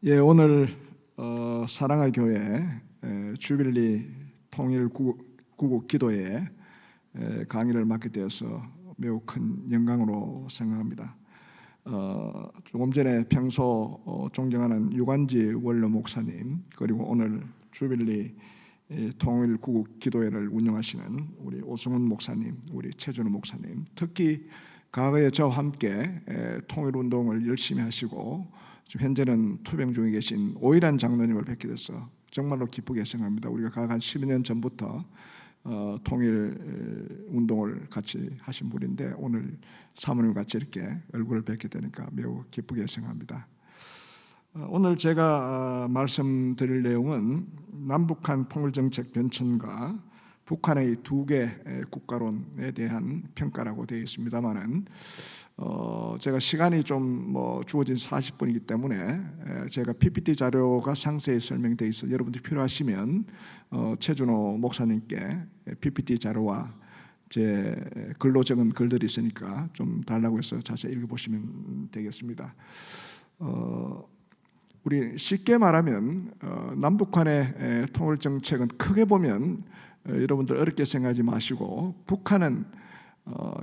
오늘 사랑의 교회 주빌리 통일 구국 기도회에 강의를 맡게 되어서 매우 큰 영광으로 생각합니다. 조금 전에 평소 존경하는 유관지 원로 목사님, 그리고 오늘 주빌리 통일 구국 기도회를 운영하시는 우리 오승훈 목사님, 우리 최준호 목사님, 특히 과거에 저와 함께 통일 운동을 열심히 하시고 지금 현재는 투병 중에 계신 오일환 장로님을 뵙게 돼서 정말로 기쁘게 생각합니다. 우리가 각 한 12년 전부터 통일 운동을 같이 하신 분인데 오늘 사모님 같이 이렇게 얼굴을 뵙게 되니까 매우 기쁘게 생각합니다. 오늘 제가 말씀드릴 내용은 남북한 통일정책 변천과 북한의 두 개 국가론에 대한 평가라고 되어 있습니다만은 제가 시간이 좀 주어진 40분이기 때문에 제가 PPT 자료가 상세히 설명되어 있어 여러분들이 필요하시면 최준호 목사님께 PPT 자료와 제 글로 적은 글들이 있으니까 좀 달라고 해서 자세히 읽어보시면 되겠습니다. 우리 쉽게 말하면 남북한의 통일 정책은 크게 보면 여러분들 어렵게 생각하지 마시고 북한은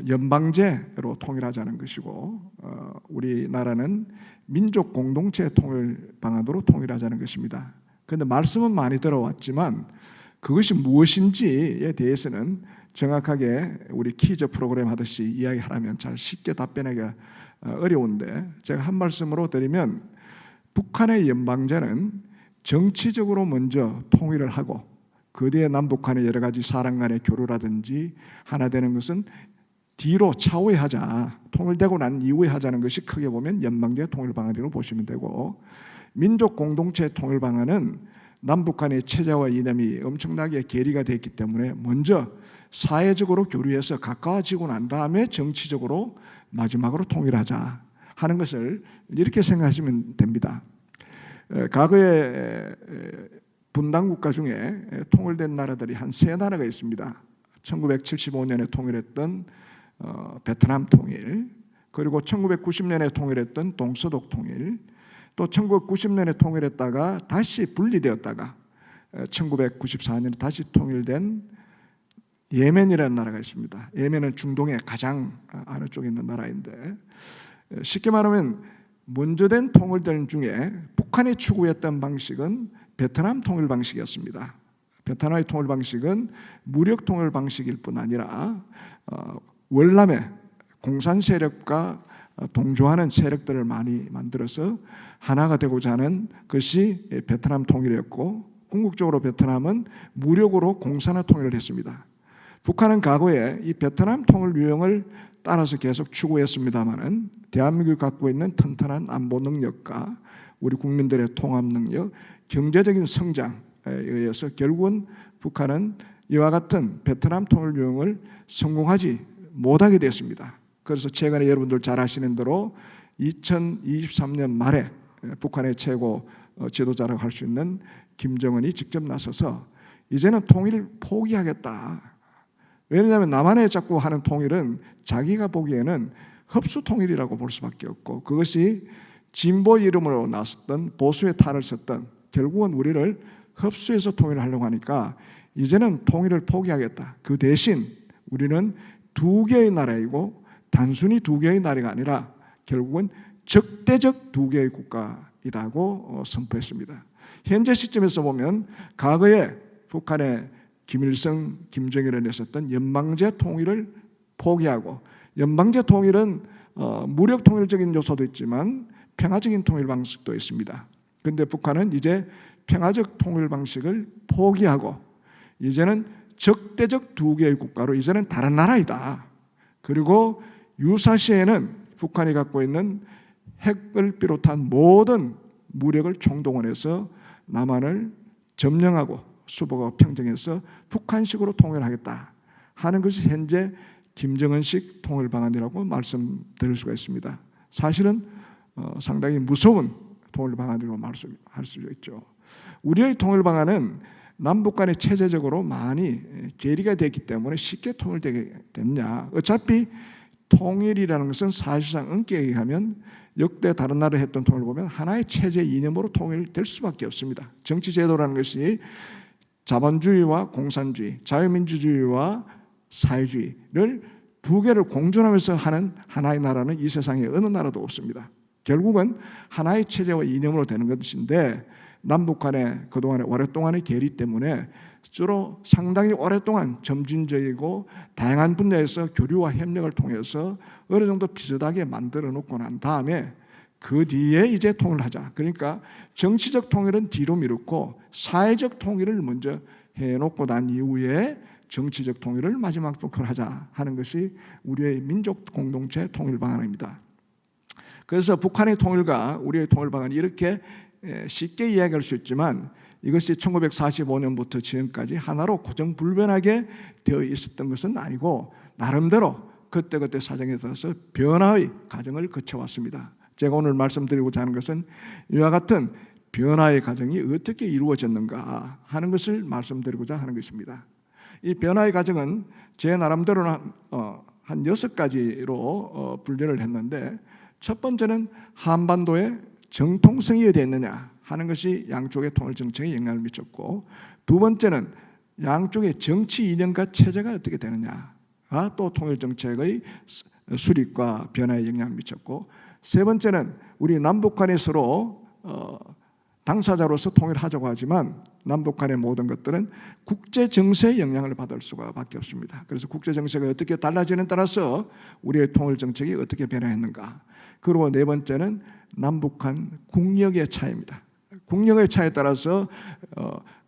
연방제로 통일하자는 것이고 우리나라는 민족 공동체 통일 방안으로 통일하자는 것입니다. 그런데 말씀은 많이 들어왔지만 그것이 무엇인지에 대해서는 정확하게 우리 퀴즈 프로그램 하듯이 이야기하라면 잘 쉽게 답변하기가 어려운데 제가 한 말씀으로 드리면 북한의 연방제는 정치적으로 먼저 통일을 하고 그 뒤에 남북한의 여러 가지 사람 간의 교류라든지 하나 되는 것은 뒤로 차후에 하자, 통일되고 난 이후에 하자는 것이 크게 보면 연방제 통일 방안으로 보시면 되고, 민족 공동체 통일 방안은 남북한의 체제와 이념이 엄청나게 괴리가 됐기 때문에 먼저 사회적으로 교류해서 가까워지고 난 다음에 정치적으로 마지막으로 통일하자 하는 것을 이렇게 생각하시면 됩니다. 과거에 분단국가 중에 통일된 나라들이 한 세 나라가 있습니다. 1975년에 통일했던 베트남 통일, 그리고 1990년에 통일했던 동서독 통일, 또 1990년에 통일했다가 다시 분리되었다가 1994년에 다시 통일된 예멘이라는 나라가 있습니다. 예멘은 중동의 가장 아래 쪽에 있는 나라인데 쉽게 말하면 먼저 된 통일들 중에 북한이 추구했던 방식은 베트남 통일 방식이었습니다. 베트남의 통일 방식은 무력 통일 방식일 뿐 아니라 월남의 공산 세력과 동조하는 세력들을 많이 만들어서 하나가 되고자 하는 것이 베트남 통일이었고, 궁극적으로 베트남은 무력으로 공산화 통일을 했습니다. 북한은 과거에 이 베트남 통일 유형을 따라서 계속 추구했습니다마는 대한민국이 갖고 있는 튼튼한 안보 능력과 우리 국민들의 통합 능력, 경제적인 성장에 의해서 결국은 북한은 이와 같은 베트남 통일 유형을 성공하지 못하게 됐습니다. 그래서 최근에 여러분들 잘 아시는 대로 2023년 말에 북한의 최고 지도자라고 할 수 있는 김정은이 직접 나서서 이제는 통일을 포기하겠다. 왜냐하면 남한에 자꾸 하는 통일은 자기가 보기에는 흡수 통일이라고 볼 수밖에 없고, 그것이 진보 이름으로 나섰던 보수의 탈을 썼던 결국은 우리를 흡수해서 통일을 하려고 하니까 이제는 통일을 포기하겠다. 그 대신 우리는 두 개의 나라이고 단순히 두 개의 나라가 아니라 결국은 적대적 두 개의 국가이라고 선포했습니다. 현재 시점에서 보면 과거에 북한의 김일성, 김정일을 냈었던 연방제 통일을 포기하고, 연방제 통일은 무력 통일적인 요소도 있지만 평화적인 통일 방식도 있습니다. 그런데 북한은 이제 평화적 통일 방식을 포기하고 이제는 적대적 두 개의 국가로 이제는 다른 나라이다. 그리고 유사시에는 북한이 갖고 있는 핵을 비롯한 모든 무력을 총동원해서 남한을 점령하고 수복하고 평정해서 북한식으로 통일하겠다 하는 것이 현재 김정은식 통일 방안이라고 말씀드릴 수가 있습니다. 사실은 상당히 무서운 통일 방안이라고 말할 수 있죠. 우리의 통일 방안은 남북 간에 체제적으로 많이 괴리가 됐기 때문에 쉽게 통일되게 됐냐. 어차피 통일이라는 것은 사실상 엄격히 하면 역대 다른 나라에 했던 통일을 보면 하나의 체제 이념으로 통일될 수밖에 없습니다. 정치 제도라는 것이 자본주의와 공산주의, 자유민주주의와 사회주의를 두 개를 공존하면서 하는 하나의 나라는 이 세상에 어느 나라도 없습니다. 결국은 하나의 체제와 이념으로 되는 것인데 남북 간의 그동안의 오랫동안의 괴리 때문에 주로 상당히 오랫동안 점진적이고 다양한 분야에서 교류와 협력을 통해서 어느 정도 비슷하게 만들어 놓고 난 다음에 그 뒤에 이제 통일하자. 그러니까 정치적 통일은 뒤로 미뤘고 사회적 통일을 먼저 해놓고 난 이후에 정치적 통일을 마지막 통일하자 하는 것이 우리의 민족 공동체 통일 방안입니다. 그래서 북한의 통일과 우리의 통일 방안이 이렇게 쉽게 이야기할 수 있지만 이것이 1945년부터 지금까지 하나로 고정불변하게 되어 있었던 것은 아니고 나름대로 그때그때 사정에 따라서 변화의 과정을 거쳐왔습니다. 제가 오늘 말씀드리고자 하는 것은 이와 같은 변화의 과정이 어떻게 이루어졌는가 하는 것을 말씀드리고자 하는 것입니다. 이 변화의 과정은 제 나름대로는 한 6가지로 분류를 했는데 첫 번째는 한반도의 정통성이 어디에 있느냐 하는 것이 양쪽의 통일 정책에 영향을 미쳤고, 두 번째는 양쪽의 정치 이념과 체제가 어떻게 되느냐가 또 통일 정책의 수립과 변화에 영향을 미쳤고, 세 번째는 우리 남북 간에 서로 당사자로서 통일하자고 하지만 남북 간의 모든 것들은 국제 정세의 영향을 받을 수밖에 없습니다. 그래서 국제 정세가 어떻게 달라지는 따라서 우리의 통일 정책이 어떻게 변화했는가. 그리고 네 번째는 남북 간 국력의 차이입니다. 국력의 차이에 따라서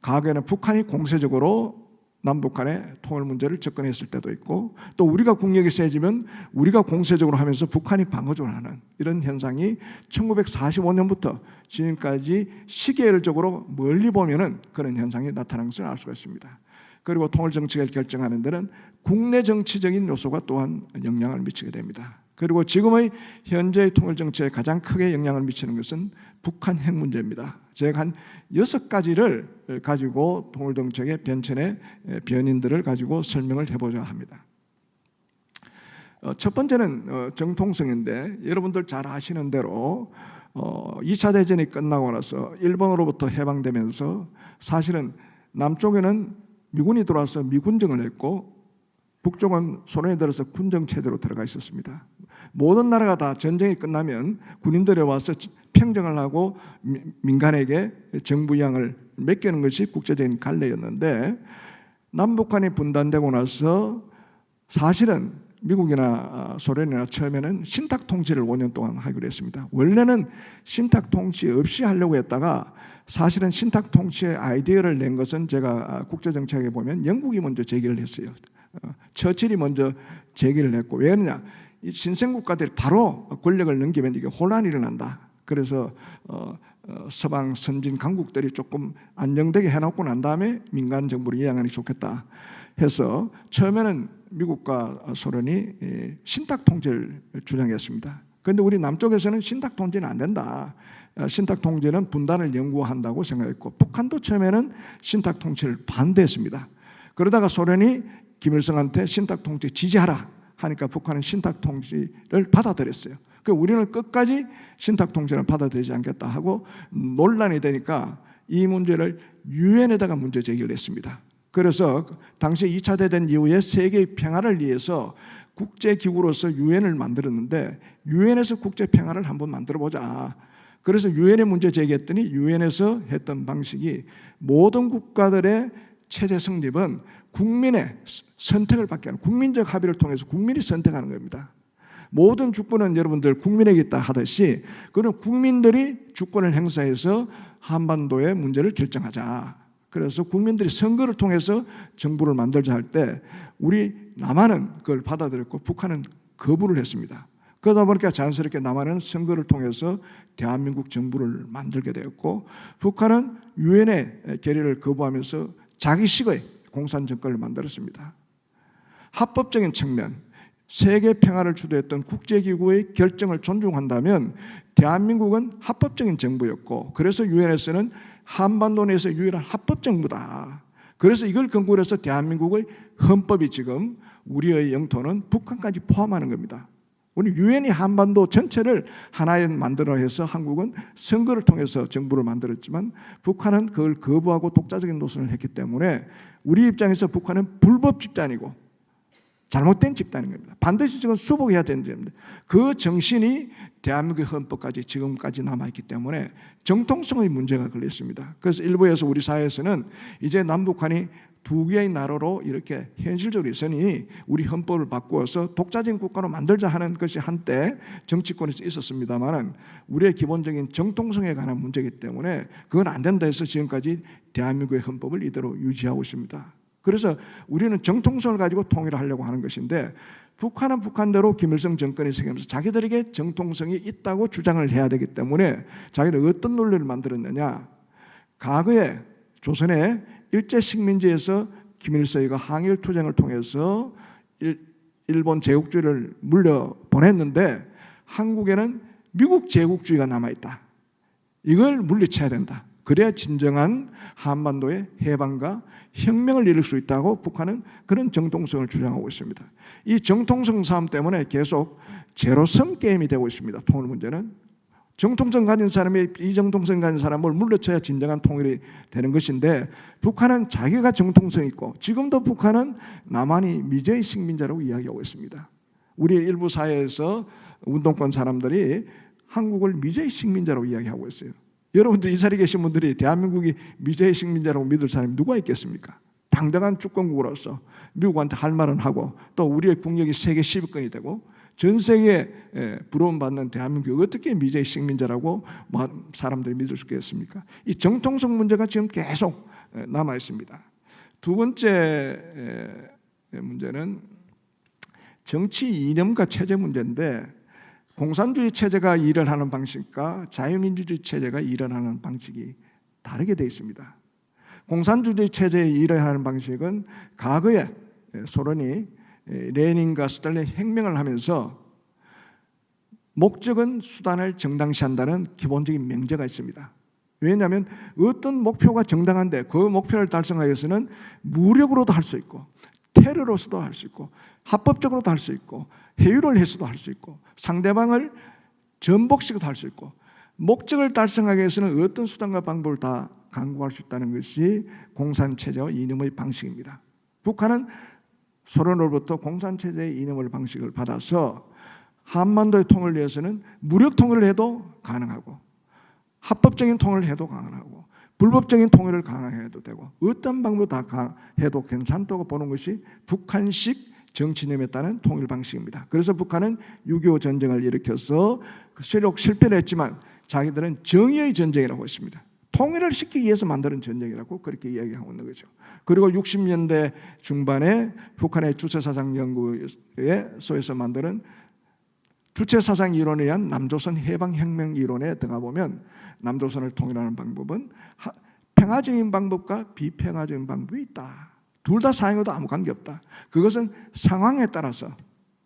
과거에는 북한이 공세적으로 남북 간의 통일 문제를 접근했을 때도 있고, 또 우리가 국력이 세지면 우리가 공세적으로 하면서 북한이 방어적으로 하는 이런 현상이 1945년부터 지금까지 시계열적으로 멀리 보면은 그런 현상이 나타나는 것을 알 수가 있습니다. 그리고 통일 정책을 결정하는 데는 국내 정치적인 요소가 또한 영향을 미치게 됩니다. 그리고 지금의 현재의 통일 정책에 가장 크게 영향을 미치는 것은 북한 핵 문제입니다. 제가 한 6가지를 가지고 통일 정책의 변천의 변인들을 가지고 설명을 해보자 합니다. 첫 번째는 정통성인데, 여러분들 잘 아시는 대로 2차 대전이 끝나고 나서 일본으로부터 해방되면서 사실은 남쪽에는 미군이 들어와서 미군정을 했고 북쪽은 소련이 들어서 군정체제로 들어가 있었습니다. 모든 나라가 다 전쟁이 끝나면 군인들이 와서 평정을 하고 민간에게 정부 이양을 맡기는 것이 국제적인 관례였는데, 남북한이 분단되고 나서 사실은 미국이나 소련이나 처음에는 신탁 통치를 5년 동안 하기로 했습니다. 원래는 신탁 통치 없이 하려고 했다가 사실은 신탁 통치의 아이디어를 낸 것은 제가 국제정책에 보면 영국이 먼저 제기를 했어요. 처칠이 먼저 제기를 했고, 왜 그러냐, 이 신생국가들이 바로 권력을 넘기면 이게 혼란이 일어난다. 그래서 서방 선진 강국들이 조금 안정되게 해놓고 난 다음에 민간 정부를 이양하는 게 좋겠다 해서 처음에는 미국과 소련이 신탁 통제를 주장했습니다. 그런데 우리 남쪽에서는 신탁 통제는 안 된다. 신탁 통제는 분단을 연구한다고 생각했고, 북한도 처음에는 신탁 통제를 반대했습니다. 그러다가 소련이 김일성한테 신탁 통제 지지하라 하니까 북한은 신탁 통제를 받아들였어요. 우리는 끝까지 신탁 통제를 받아들이지 않겠다 하고 논란이 되니까 이 문제를 유엔에다가 문제 제기를 했습니다. 그래서 당시 2차 대전 이후에 세계의 평화를 위해서 국제기구로서 유엔을 만들었는데, 유엔에서 국제 평화를 한번 만들어보자. 그래서 유엔에 문제 제기했더니 유엔에서 했던 방식이 모든 국가들의 체제 성립은 국민의 선택을 받게 하는, 국민적 합의를 통해서 국민이 선택하는 겁니다. 모든 주권은 여러분들 국민에게 있다 하듯이, 그런 국민들이 주권을 행사해서 한반도의 문제를 결정하자. 그래서 국민들이 선거를 통해서 정부를 만들자 할 때 우리 남한은 그걸 받아들였고 북한은 거부를 했습니다. 그러다 보니까 자연스럽게 남한은 선거를 통해서 대한민국 정부를 만들게 되었고, 북한은 유엔의 결의를 거부하면서 자기식의 공산 정권을 만들었습니다. 합법적인 측면, 세계 평화를 주도했던 국제기구의 결정을 존중한다면 대한민국은 합법적인 정부였고, 그래서 유엔에서는 한반도 내에서 유일한 합법 정부다. 그래서 이걸 근거로 해서 대한민국의 헌법이 지금 우리의 영토는 북한까지 포함하는 겁니다. 우리 유엔이 한반도 전체를 하나에 만들어 해서 한국은 선거를 통해서 정부를 만들었지만 북한은 그걸 거부하고 독자적인 노선을 했기 때문에 우리 입장에서 북한은 불법 집단이고 잘못된 집단인 겁니다. 반드시 지금 수복해야 되는 점입니다. 그 정신이 대한민국의 헌법까지 지금까지 남아있기 때문에 정통성의 문제가 걸렸습니다. 그래서 일부에서 우리 사회에서는 이제 남북한이 두 개의 나라로 이렇게 현실적으로 있으니 우리 헌법을 바꾸어서 독자적인 국가로 만들자 하는 것이 한때 정치권에서 있었습니다만 우리의 기본적인 정통성에 관한 문제이기 때문에 그건 안 된다 해서 지금까지 대한민국의 헌법을 이대로 유지하고 있습니다. 그래서 우리는 정통성을 가지고 통일을 하려고 하는 것인데 북한은 북한대로 김일성 정권이 세우면서 자기들에게 정통성이 있다고 주장을 해야 되기 때문에 자기들 어떤 논리를 만들었느냐, 과거에 조선의 일제식민지에서 김일성이가 항일투쟁을 통해서 일본 제국주의를 물려보냈는데 한국에는 미국 제국주의가 남아있다. 이걸 물리쳐야 된다. 그래야 진정한 한반도의 해방과 혁명을 이룰 수 있다고 북한은 그런 정통성을 주장하고 있습니다. 이 정통성 싸움 때문에 계속 제로섬 게임이 되고 있습니다. 통일 문제는 정통성 가진 사람이 비정통성 가진 사람을 물리쳐야 진정한 통일이 되는 것인데 북한은 자기가 정통성이 있고 지금도 북한은 남한이 미제의 식민자라고 이야기하고 있습니다. 우리 일부 사회에서 운동권 사람들이 한국을 미제의 식민자라고 이야기하고 있어요. 여러분들 이 자리에 계신 분들이 대한민국이 미제의 식민자라고 믿을 사람이 누가 있겠습니까? 당당한 주권국으로서 미국한테 할 말은 하고 또 우리의 국력이 세계 10위권이 되고 전 세계에 부러움받는 대한민국이 어떻게 미제의 식민자라고 사람들이 믿을 수 있겠습니까? 이 정통성 문제가 지금 계속 남아 있습니다. 두 번째 문제는 정치 이념과 체제 문제인데 공산주의 체제가 일을 하는 방식과 자유민주주의 체제가 일을 하는 방식이 다르게 되어 있습니다. 공산주의 체제의 일을 하는 방식은 과거에 소련이 레닌과 스탈린 혁명을 하면서 목적은 수단을 정당시한다는 기본적인 명제가 있습니다. 왜냐하면 어떤 목표가 정당한데 그 목표를 달성하기 위해서는 무력으로도 할 수 있고 테러로서도 할 수 있고 합법적으로도 할 수 있고 회유를 해서도 할 수 있고 상대방을 전복시켜도 할 수 있고 목적을 달성하기 위해서는 어떤 수단과 방법을 다 강구할 수 있다는 것이 공산체제와 이념의 방식입니다. 북한은 소련으로부터 공산체제의 이념의 방식을 받아서 한반도의 통일을 위해서는 무력 통일을 해도 가능하고 합법적인 통일을 해도 가능하고 불법적인 통일을 강화해도 되고 어떤 방법으로 다 해도 괜찮다고 보는 것이 북한식 정치념에 따른 통일 방식입니다. 그래서 북한은 6.25 전쟁을 일으켜서 세력 실패를 했지만 자기들은 정의의 전쟁이라고 했습니다. 통일을 시키기 위해서 만드는 전쟁이라고 그렇게 이야기하고 있는 거죠. 그리고 60년대 중반에 북한의 주체사상연구소에서 만드는 주체사상 이론에 의한 남조선 해방혁명 이론에 들어가 보면 남조선을 통일하는 방법은 평화적인 방법과 비평화적인 방법이 있다. 둘 다 사용해도 아무 관계없다. 그것은 상황에 따라서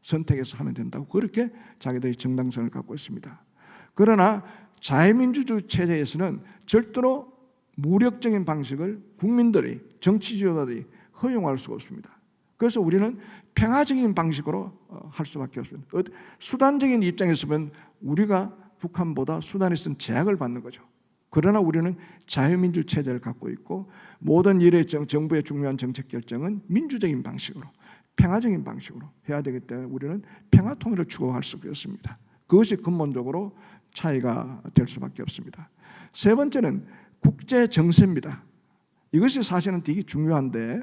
선택해서 하면 된다고 그렇게 자기들이 정당성을 갖고 있습니다. 그러나 자유민주주의 체제에서는 절대로 무력적인 방식을 국민들이 정치 지도자들이 허용할 수가 없습니다. 그래서 우리는 평화적인 방식으로 할 수밖에 없습니다. 수단적인 입장에서 보면 우리가 북한보다 수단에 있으면 제약을 받는 거죠. 그러나 우리는 자유민주 체제를 갖고 있고 모든 일의 정부의 중요한 정책 결정은 민주적인 방식으로 평화적인 방식으로 해야 되기 때문에 우리는 평화 통일을 추구할 수가 없습니다. 그것이 근본적으로 차이가 될 수밖에 없습니다. 세 번째는 국제 정세입니다. 이것이 사실은 되게 중요한데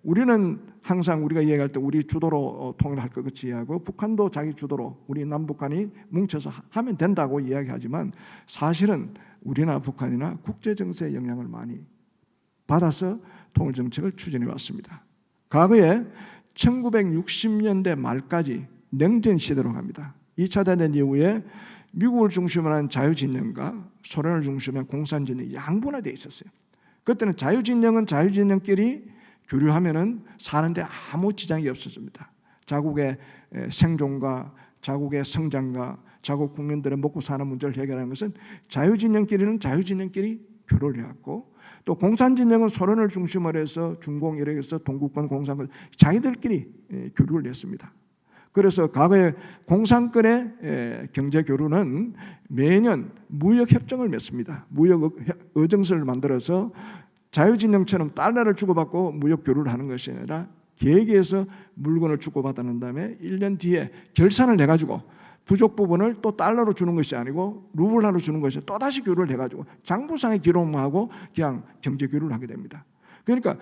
우리는 항상 우리가 이야기할 때 우리 주도로 통일할 것 같이 이야기하고 북한도 자기 주도로 우리 남북한이 뭉쳐서 하면 된다고 이야기하지만 사실은 우리나 북한이나 국제 정세의 영향을 많이 받아서 통일 정책을 추진해 왔습니다. 과거에 1960년대 말까지 냉전 시대로 갑니다. 2차 대전 이후에 미국을 중심으로 한 자유진영과 소련을 중심으로 한 공산진영이 양분화되어 있었어요. 그때는 자유진영은 자유진영끼리 교류하면은 사는데 아무 지장이 없었습니다. 자국의 생존과 자국의 성장과 자국 국민들의 먹고 사는 문제를 해결하는 것은 자유진영끼리는 자유진영끼리 교류를 해왔고 또 공산진영은 소련을 중심으로 해서 중공 이렇게 해서 동구권 공산권 자기들끼리 교류를 했습니다. 그래서 과거에 공산권의 경제 교류는 매년 무역 협정을 맺습니다. 무역 의정서를 만들어서 자유진영처럼 달러를 주고받고 무역 교류를 하는 것이 아니라 계획에서 물건을 주고받는 다음에 1년 뒤에 결산을 해가지고 부족 부분을 또 달러로 주는 것이 아니고 루블화로 주는 것이 또다시 교류를 해가지고 장부상의 기록하고 그냥 경제 교류를 하게 됩니다. 그러니까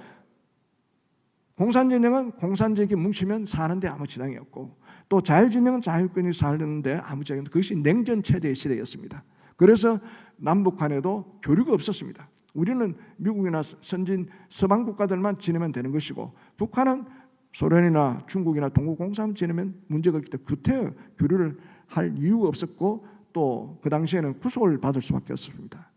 공산진영은 공산적이 뭉치면 사는데 아무 지장이 없고, 또 자유진영은 자유권이 사는데 아무 지장이 없고, 그것이 냉전 체제의 시대였습니다. 그래서 남북 간에도 교류가 없었습니다. 우리는 미국이나 선진 서방 국가들만 지내면 되는 것이고, 북한은 소련이나 중국이나 동구공산만 지내면 문제가 없기 때문에 구태 교류를 할 이유가 없었고, 또 그 당시에는 구속을 받을 수밖에 없었습니다.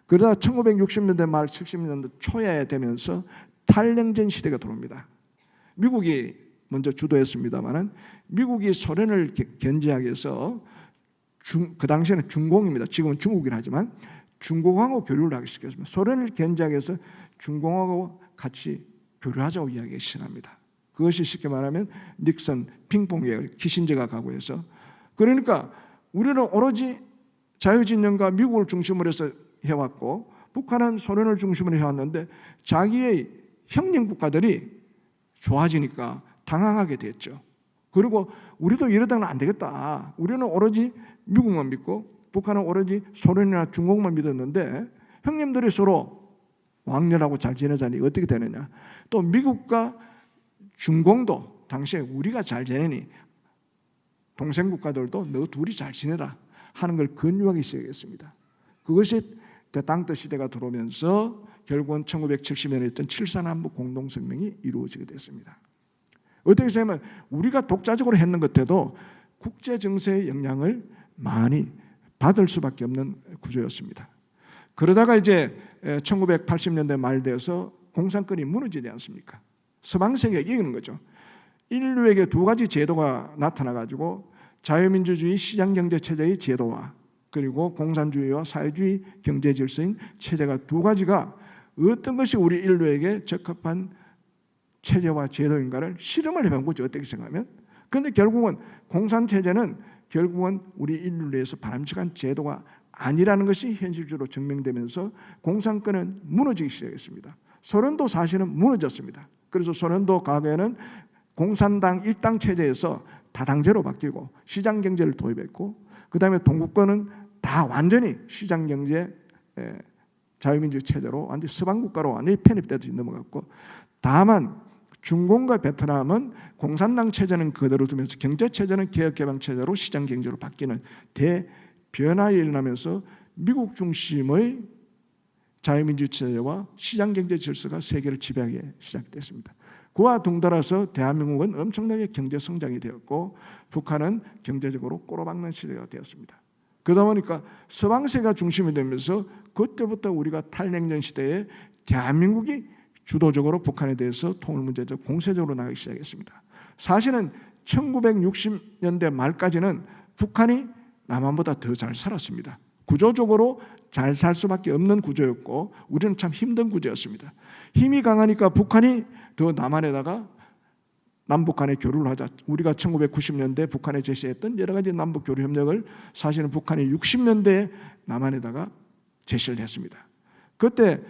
그러다 1960년대 말 70년대 초에 되면서 탈냉전 시대가 들어옵니다. 미국이 먼저 주도했습니다만은 미국이 소련을 견제하기 위해서 그 당시에는 중공입니다. 지금은 중국이라 하지만 중공하고 교류를 하기 시작했습니다. 소련을 견제하기 위해서 중공하고 같이 교류하자고 이야기가 시작합니다. 그것이 쉽게 말하면 닉슨 핑퐁이에요. 키신저가 가고 해서. 그러니까 우리는 오로지 자유진영과 미국을 중심으로 해서 해왔고, 북한은 소련을 중심으로 해왔는데 자기의 형님 국가들이 좋아지니까 당황하게 됐죠. 그리고 우리도 이러다가는 안 되겠다. 우리는 오로지 미국만 믿고 북한은 오로지 소련이나 중국만 믿었는데 형님들이 서로 왕년하고 잘 지내자니 어떻게 되느냐. 또 미국과 중공도 당시에 우리가 잘 지내니 동생 국가들도 너 둘이 잘 지내라 하는 걸 권유하기 시작했습니다. 그것이 대땅뜨 시대가 들어오면서 결국은 1970년에 했던 7.4남북 공동성명이 이루어지게 됐습니다. 어떻게 생각하면 우리가 독자적으로 했는 것에도 국제 정세의 영향을 많이 받을 수밖에 없는 구조였습니다. 그러다가 이제 1980년대 말 되어서 공산권이 무너지지 않습니까? 서방 세계가 이기는 거죠. 인류에게 두 가지 제도가 나타나가지고 자유민주주의 시장경제 체제의 제도와 그리고 공산주의와 사회주의 경제 질서인 체제가 두 가지가 어떤 것이 우리 인류에게 적합한 체제와 제도인가를 실험을 해본 거죠. 어떻게 생각하면. 그런데 결국은 공산체제는 결국은 우리 인류를 위해서 바람직한 제도가 아니라는 것이 현실적으로 증명되면서 공산권은 무너지기 시작했습니다. 소련도 사실은 무너졌습니다. 그래서 소련도 과거에는 공산당 일당 체제에서 다당제로 바뀌고 시장경제를 도입했고, 그 다음에 동구권은 다 완전히 시장경제 자유민주 체제로 완전히 서방국가로 완전히 편입되듯이 넘어갔고, 다만 중공과 베트남은 공산당 체제는 그대로 두면서 경제체제는 개혁개방체제로 시장경제로 바뀌는 대변화가 일어나면서 미국 중심의 자유민주 체제와 시장경제 질서가 세계를 지배하기 시작됐습니다. 그와 동떨어서 대한민국은 엄청나게 경제성장이 되었고 북한은 경제적으로 꼬로박는 시대가 되었습니다. 그러다 보니까 서방세가 중심이 되면서 그때부터 우리가 탈냉전 시대에 대한민국이 주도적으로 북한에 대해서 통일 문제적 공세적으로 나가기 시작했습니다. 사실은 1960년대 말까지는 북한이 남한보다 더 잘 살았습니다. 구조적으로 잘 살 수밖에 없는 구조였고 우리는 참 힘든 구조였습니다. 힘이 강하니까 북한이 더 남한에다가 남북 간의 교류를 하자. 우리가 1990년대 북한에 제시했던 여러 가지 남북 교류 협력을 사실은 북한이 60년대에 남한에다가 제시를 했습니다. 그때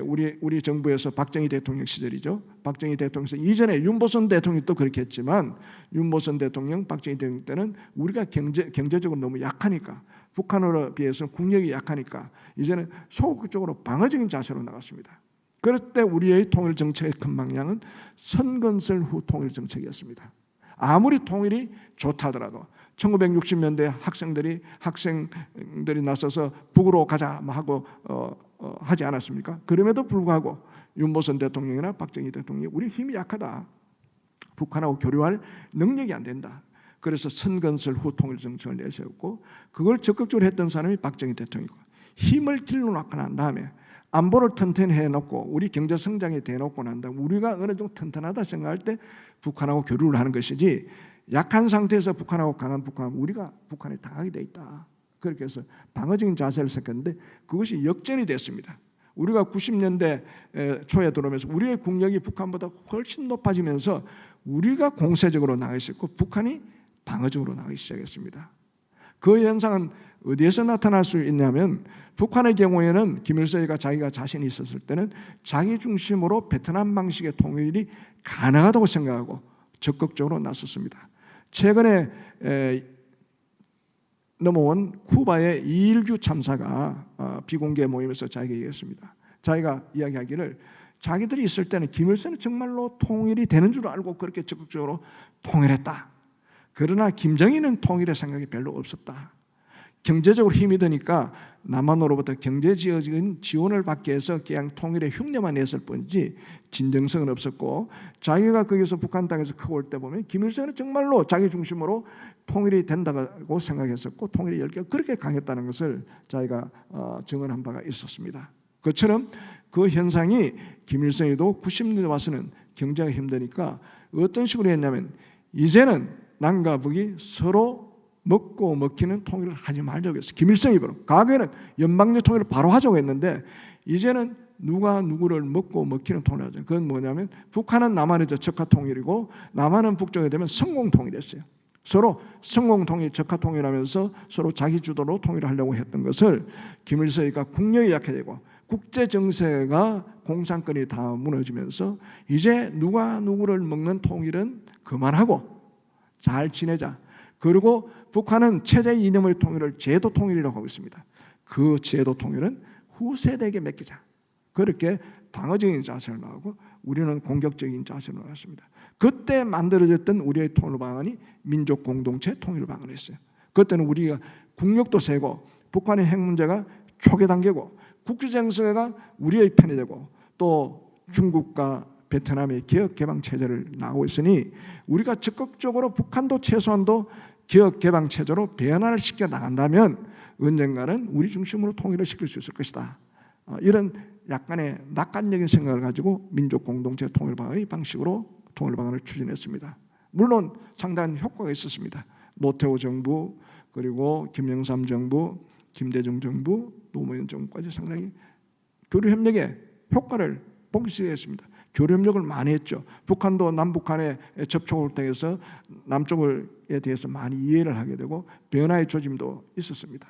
우리 정부에서 박정희 대통령 시절이죠. 박정희 대통령에서 이전에 윤보선 대통령이 또 그렇게 했지만 윤보선 대통령, 박정희 대통령 때는 우리가 경제적으로 너무 약하니까 북한으로 비해서 국력이 약하니까 이제는 소극적으로 방어적인 자세로 나갔습니다. 그럴 때 우리의 통일 정책의 큰 방향은 선건설 후 통일 정책이었습니다. 아무리 통일이 좋다 하더라도 1960년대 학생들이 나서서 북으로 가자 하고 하지 않았습니까? 그럼에도 불구하고 윤보선 대통령이나 박정희 대통령이 우리 힘이 약하다. 북한하고 교류할 능력이 안 된다. 그래서 선건설 후 통일 정책을 내세웠고 그걸 적극적으로 했던 사람이 박정희 대통령이고 힘을 길러놓고 난 다음에 안보를 튼튼히 해놓고 우리 경제 성장에 대놓고 난 다음에 우리가 어느 정도 튼튼하다 생각할 때 북한하고 교류를 하는 것이지 약한 상태에서 북한하고 강한 북한 우리가 북한에 당하게 돼 있다. 그렇게 해서 방어적인 자세를 썼는데 그것이 역전이 됐습니다. 우리가 90년대 초에 들어오면서 우리의 국력이 북한보다 훨씬 높아지면서 우리가 공세적으로 나가 있었고 북한이 방어적으로 나가기 시작했습니다. 그 현상은 어디에서 나타날 수 있냐면 북한의 경우에는 김일성이가 자기가 자신이 있었을 때는 자기 중심으로 베트남 방식의 통일이 가능하다고 생각하고 적극적으로 나섰습니다. 최근에 넘어온 쿠바의 2.19 참사가 비공개 모임에서 자기가 얘기했습니다. 자기가 이야기하기를 자기들이 있을 때는 김일성은 정말로 통일이 되는 줄 알고 그렇게 적극적으로 통일했다. 그러나 김정일은 통일의 생각이 별로 없었다. 경제적으로 힘이 드니까 남한으로부터 경제적인 지원을 받기 위해서 그냥 통일의 흉내만 냈을 뿐이지 진정성은 없었고, 자기가 거기서 북한 땅에서 크고 올 때 보면 김일성은 정말로 자기 중심으로 통일이 된다고 생각했었고 통일의 열기가 그렇게 강했다는 것을 자기가 증언한 바가 있었습니다. 그처럼 그 현상이 김일성이도 90년대 와서는 경제가 힘드니까 어떤 식으로 했냐면 이제는 남과 북이 서로 먹고 먹히는 통일을 하지 말자고 했어요. 김일성이 바로 과거에는 연방제 통일을 바로 하자고 했는데 이제는 누가 누구를 먹고 먹히는 통일을 하죠. 그건 뭐냐면 북한은 남한의 적화 통일이고 남한은 북쪽에 되면 성공 통일이었어요. 서로 성공 통일, 적화 통일하면서 서로 자기 주도로 통일을 하려고 했던 것을 김일성이가 국력이 약해지고 국제 정세가 공산권이 다 무너지면서 이제 누가 누구를 먹는 통일은 그만하고 잘 지내자. 그리고 북한은 체제 이념의 통일을 제도 통일이라고 하고 있습니다. 그 제도 통일은 후세대에게 맡기자. 그렇게 방어적인 자세를 나오고 우리는 공격적인 자세를 나왔습니다. 그때 만들어졌던 우리의 통일 방안이 민족 공동체 통일 방안이었어요. 그때는 우리가 국력도 세고 북한의 핵 문제가 초기 단계고 국제 정세가 우리의 편이 되고 또 중국과 베트남의 개혁 개방 체제를 나오고 있으니 우리가 적극적으로 북한도 최소한도 개혁 개방 체제로 변화를 시켜 나간다면 언젠가는 우리 중심으로 통일을 시킬 수 있을 것이다. 이런 약간의 낙관적인 생각을 가지고 민족 공동체 통일 방안의 방식으로 통일 방안을 추진했습니다. 물론 상당한 효과가 있었습니다. 노태우 정부 그리고 김영삼 정부, 김대중 정부, 노무현 정부까지 상당히 교류협력에 효과를 보기 시작했습니다. 교류협력을 많이 했죠. 북한도 남북한의 접촉을 통해서 남쪽에 대해서 많이 이해를 하게 되고 변화의 조짐도 있었습니다.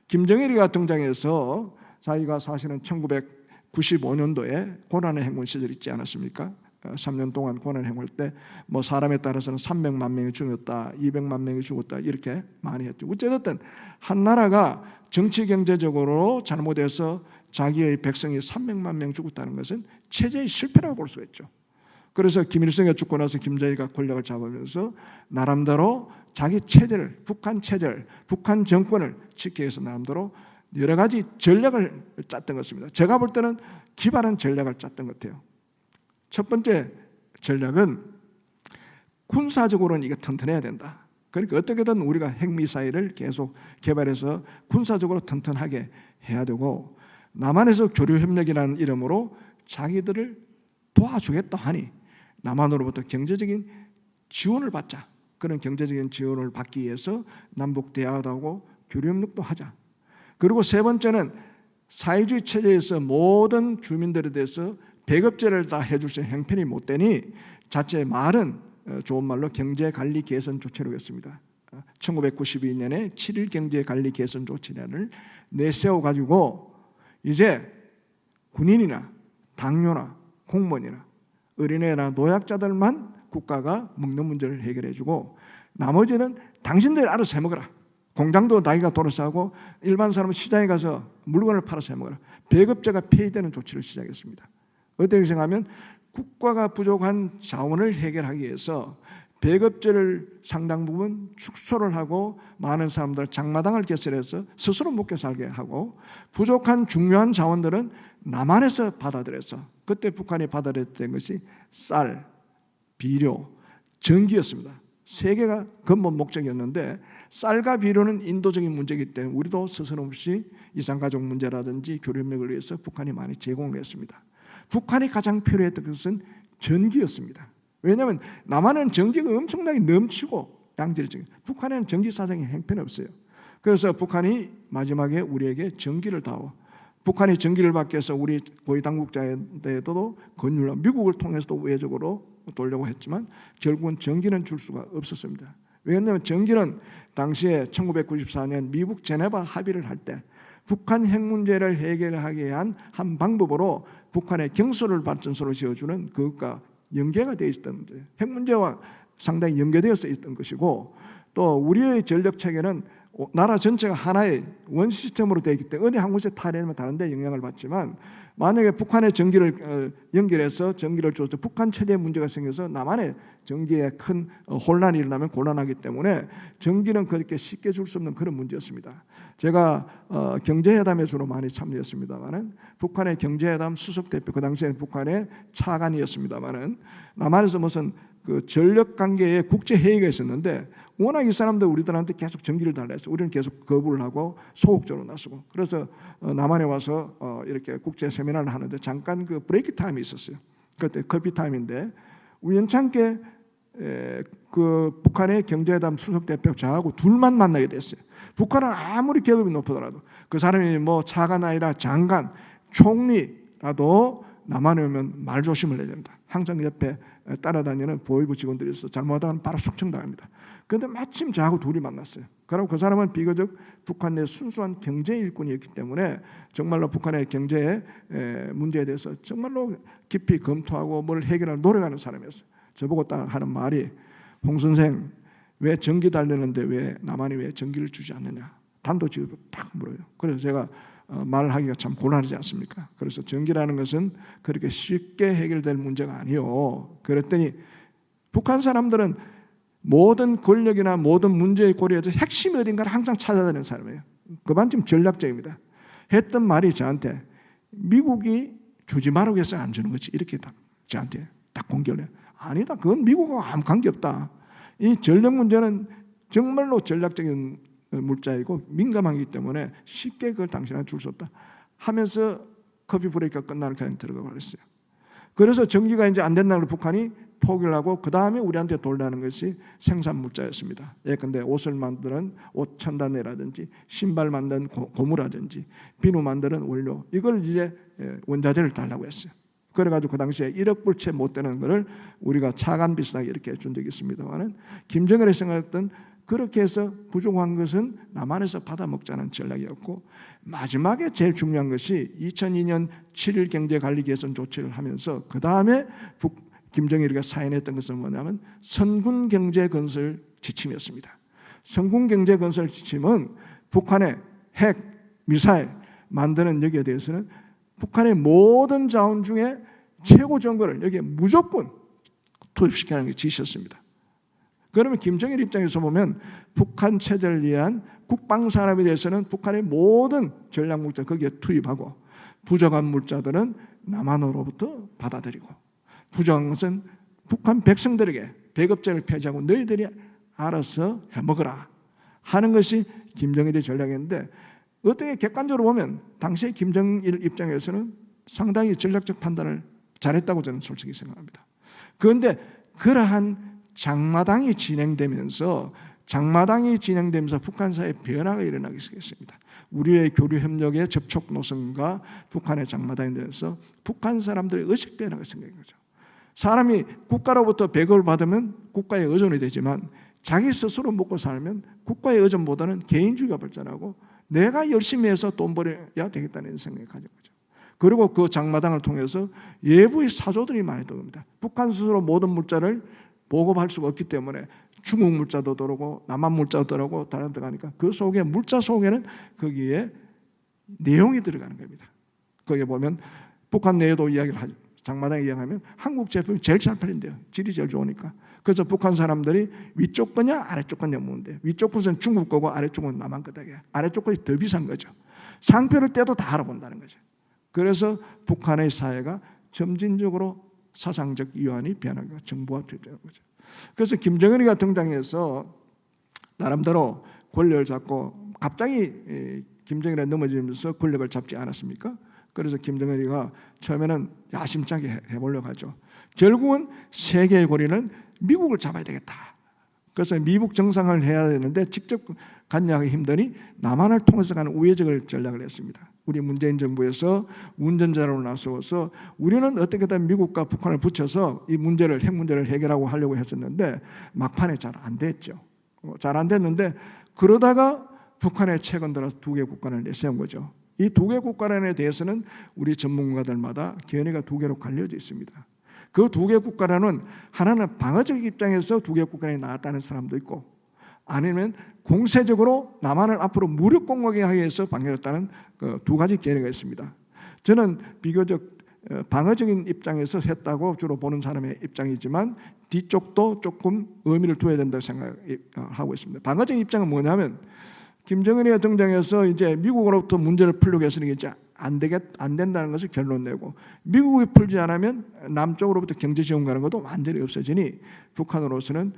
김정일이가 등장해서 자기가 사실은 1995년도에 고난의 행군 시절 있지 않았습니까? 3년 동안 고난의 행군할 때 뭐 사람에 따라서는 300만 명이 죽었다, 200만 명이 죽었다 이렇게 많이 했죠. 어쨌든 한 나라가 정치 경제적으로 잘못해서 자기의 백성이 300만 명 죽었다는 것은 체제의 실패라고 볼 수 있죠. 그래서 김일성이 죽고 나서 김정일이가 권력을 잡으면서 나름대로 자기 체제를, 북한 체제를, 북한 정권을 지키기 위해서 나름대로 여러 가지 전략을 짰던 것입니다. 제가 볼 때는 기발한 전략을 짰던 것 같아요. 첫 번째 전략은 군사적으로는 이게 튼튼해야 된다. 그러니까 어떻게든 우리가 핵미사일을 계속 개발해서 군사적으로 튼튼하게 해야 되고 남한에서 교류협력이라는 이름으로 자기들을 도와주겠다 하니 남한으로부터 경제적인 지원을 받자. 그런 경제적인 지원을 받기 위해서 남북 대화도 하고 교류협력도 하자. 그리고 세 번째는 사회주의 체제에서 모든 주민들에 대해서 배급제를 다 해줄 수 있는 형편이 못 되니 자체 말은 좋은 말로 경제관리 개선 조치라고 했습니다. 1992년에 7.1 경제관리 개선 조치단을 내세워가지고 이제 군인이나 당뇨나 공무원이나 어린애나 노약자들만 국가가 먹는 문제를 해결해주고 나머지는 당신들 알아서 해먹어라. 공장도 나이가 돌아서 하고 일반 사람은 시장에 가서 물건을 팔아서 해먹어라. 배급제가 폐지되는 조치를 시작했습니다. 어떻게 생각하면 국가가 부족한 자원을 해결하기 위해서 배급제를 상당 부분 축소를 하고 많은 사람들 장마당을 개설해서 스스로 먹고 살게 하고 부족한 중요한 자원들은 남한에서 받아들여서 그때 북한이 받아들였던 것이 쌀, 비료, 전기였습니다. 세 개가 근본 목적이었는데 쌀과 비료는 인도적인 문제이기 때문에 우리도 스스럼없이 이산가족 문제라든지 교류협력을 위해서 북한이 많이 제공을 했습니다. 북한이 가장 필요했던 것은 전기였습니다. 왜냐하면 남한은 전기가 엄청나게 넘치고 양질적인 북한에는 전기 사정이 형편이 없어요. 그래서 북한이 마지막에 우리에게 전기를 다오. 북한이 전기를 받기 위해서 우리 고위 당국자에도 권유를 미국을 통해서도 우회적으로 돌려고 했지만 결국은 전기는 줄 수가 없었습니다. 왜냐하면 전기는 당시에 1994년 미국 제네바 합의를 할 때 북한 핵 문제를 해결하기 위한 한 방법으로 북한의 경수를 발전소로 지어주는 그것과 연계가 되어 있었던 문제예요. 핵 문제와 상당히 연계되어 있던 것이고, 또 우리의 전력 체계는 나라 전체가 하나의 원 시스템으로 되어 있기 때문에 어디 한 곳에 타려면 다른 데 영향을 받지만, 만약에 북한의 전기를 연결해서 전기를 줘서 북한 체제에 문제가 생겨서 남한의 전기에 큰 혼란이 일어나면 곤란하기 때문에 전기는 그렇게 쉽게 줄 수 없는 그런 문제였습니다. 제가 경제회담에 주로 많이 참여했습니다만은, 북한의 경제회담 수석 대표, 그 당시에는 북한의 차관이었습니다만은, 남한에서 무슨 그 전력 관계에 국제 회의가 있었는데 워낙 이 사람들 우리들한테 계속 전기를 달라 해서 우리는 계속 거부를 하고 소극적으로 나서고, 그래서 남한에 와서 이렇게 국제 세미나를 하는데 잠깐 그 브레이크 타임이 있었어요. 그때 커피 타임인데 우연찮게 그 북한의 경제회담 수석 대표 저하고 둘만 만나게 됐어요. 북한은 아무리 계급이 높더라도 그 사람이 뭐 차관 아니라 장관, 총리라도 남한에 오면 말조심을 해야 됩니다. 항상 옆에 따라다니는 보위부 직원들이 있어 잘못하면 바로 숙청당합니다. 그런데 마침 저하고 둘이 만났어요. 그리고 그 사람은 비교적 북한 내 순수한 경제 일꾼이었기 때문에 정말로 북한의 경제 문제에 대해서 정말로 깊이 검토하고 뭘 해결하려 노력하는 사람이었어요. 저보고 딱 하는 말이, 홍 선생, 왜 전기 달렸는데 왜 남한이 왜 전기를 주지 않느냐, 단도직입으로 딱 물어요. 그래서 제가 말하기가 참 곤란하지 않습니까? 그래서 전기라는 것은 그렇게 쉽게 해결될 문제가 아니요. 그랬더니 북한 사람들은 모든 권력이나 모든 문제의 고리에서 핵심이 어딘가를 항상 찾아다니는 사람이에요. 그만큼 전략적입니다. 했던 말이 저한테, 미국이 주지 말라고 해서 안 주는 거지, 이렇게 딱 저한테 딱 공격을 해요. 아니다, 그건 미국하고 아무 관계없다. 이 전력 문제는 정말로 전략적인 물자이고 민감하기 때문에 쉽게 그걸 당신한테 줄 수 없다 하면서 커피 브레이크가 끝나는 그냥 들어가 버렸어요. 그래서 전기가 이제 안 된다는 북한이 포기를 하고 그 다음에 우리한테 돌려는 것이 생산 물자였습니다. 예컨대 옷을 만드는 옷 천단내라든지 신발 만드는 고무라든지 비누 만드는 원료, 이걸 이제 원자재를 달라고 했어요. 그래가지고 그 당시에 1억 불 채 못 되는 거를 우리가 차관 비슷하게 이렇게 준 적이 있습니다만은, 김정은이 생각했던 그렇게 해서 부족한 것은 남한에서 받아먹자는 전략이었고, 마지막에 제일 중요한 것이 2002년 7일 경제관리 개선 조치를 하면서 그 다음에 김정일이가 사인했던 것은 뭐냐면 선군 경제 건설 지침이었습니다. 선군 경제 건설 지침은 북한의 핵, 미사일 만드는 여기에 대해서는 북한의 모든 자원 중에 최고 정보를 여기에 무조건 투입시키는 게 지시였습니다. 그러면 김정일 입장에서 보면 북한 체제를 위한 국방 산업에 대해서는 북한의 모든 전략 물자 거기에 투입하고, 부족한 물자들은 남한으로부터 받아들이고, 부족한 것은 북한 백성들에게 배급제를 폐지하고 너희들이 알아서 해먹으라 하는 것이 김정일의 전략이었는데, 어떻게 객관적으로 보면 당시의 김정일 입장에서는 상당히 전략적 판단을 잘했다고 저는 솔직히 생각합니다. 그런데 그러한 장마당이 진행되면서 북한 사이에 변화가 일어나기 시작했습니다. 우리의 교류 협력의 접촉 노선과 북한의 장마당에 대해서 북한 사람들의 의식 변화가 생긴 거죠. 사람이 국가로부터 배급을 받으면 국가에 의존이 되지만 자기 스스로 먹고 살면 국가의 의존보다는 개인주의가 발전하고 내가 열심히 해서 돈 벌어야 되겠다는 생각이 가진 거죠. 그리고 그 장마당을 통해서 예부의 사조들이 많이 들어옵니다. 북한 스스로 모든 물자를 보급할 수가 없기 때문에 중국 물자도 들어오고 남한 물자도 들어오고 다른 데 가니까 그 속에 물자 속에는 거기에 내용이 들어가는 겁니다. 거기에 보면 북한 내에도 이야기를 하죠. 장마당에 이야기하면 한국 제품이 제일 잘 팔린대요. 질이 제일 좋으니까. 그래서 북한 사람들이 위쪽 거냐 아래쪽 거냐 묻는데, 위쪽 것은 중국 거고 아래쪽 건 남한 거다. 아래쪽 것이 더 비싼 거죠. 상표를 떼도 다 알아본다는 거죠. 그래서 북한의 사회가 점진적으로 사상적 이완이 변화가 정부화되는 거죠. 그래서 김정은이가 등장해서 나름대로 권력을 잡고, 갑자기 김정일이 넘어지면서 권력을 잡지 않았습니까? 그래서 김정은이가 처음에는 야심차게 해보려고 하죠. 결국은 세계의 고리는 미국을 잡아야 되겠다. 그래서 미국 정상을 해야 되는데 직접 관여하기 힘드니 남한을 통해서 가는 우회적을 전략을 했습니다. 우리 문재인 정부에서 운전자로 나서서 우리는 어떻게든 미국과 북한을 붙여서 이 문제를, 핵 문제를 해결하고 하려고 했었는데 막판에 잘 안 됐죠. 잘 안 됐는데 그러다가 북한에 최근 들어 두 개 국가를 내세운 거죠. 이 두 개 국가란에 대해서는 우리 전문가들마다 견해가 두 개로 갈려져 있습니다. 그 두 개 국가란은 하나는 방어적 입장에서 두 개 국가란이 나왔다는 사람도 있고 아니면 공세적으로 남한을 앞으로 무력 공격에 하여서 방해했다는 그 두 가지 견해가 있습니다. 저는 비교적 방어적인 입장에서 했다고 주로 보는 사람의 입장이지만 뒤쪽도 조금 의미를 두어야 된다고 생각하고 있습니다. 방어적인 입장은 뭐냐면 김정은이가 등장해서 이제 미국으로부터 문제를 풀려고 해서는 이제 안 된다는 것을 결론 내고 미국이 풀지 않으면 남쪽으로부터 경제 지원 가는 것도 완전히 없어지니 북한으로서는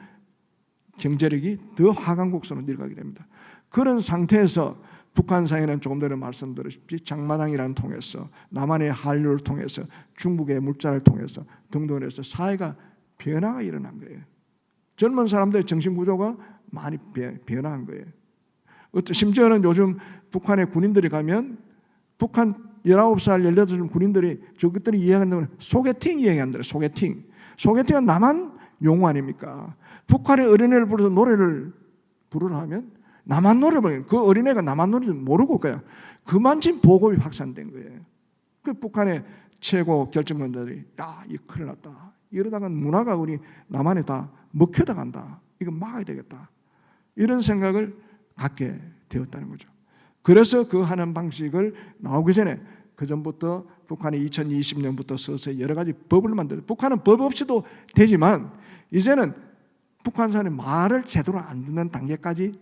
경제력이 더 하강 곡선으로 내려가게 됩니다. 그런 상태에서 북한 사회는 조금 전에 말씀드렸듯이 장마당이라는 통해서 남한의 한류를 통해서 중국의 물자를 통해서 등등을 해서 사회가 변화가 일어난 거예요. 젊은 사람들의 정신구조가 많이 변화한 거예요. 심지어는 요즘 북한의 군인들이 가면 북한 19살, 18살 군인들이 저것들이 이야기하는 건 소개팅 이야기한다. 소개팅은 남한 용어 아닙니까? 북한의 어린애를 불러서 노래를 부르라 하면 남한 노래를 부르는 그 어린애가 남한 노래를 모르고 그냥 그만큼 보급이 확산된 거예요. 그 북한의 최고 결정권자들이 야, 이 큰일 났다. 이러다가 문화가 우리 남한에 다 먹혀다 간다. 이거 막아야 되겠다. 이런 생각을 갖게 되었다는 거죠. 그래서 그 하는 방식을 나오기 전에 그 전부터 북한이 2020년부터 서서히 여러 가지 법을 만들어요. 북한은 법 없이도 되지만 이제는 북한 사람이 말을 제대로 안 듣는 단계까지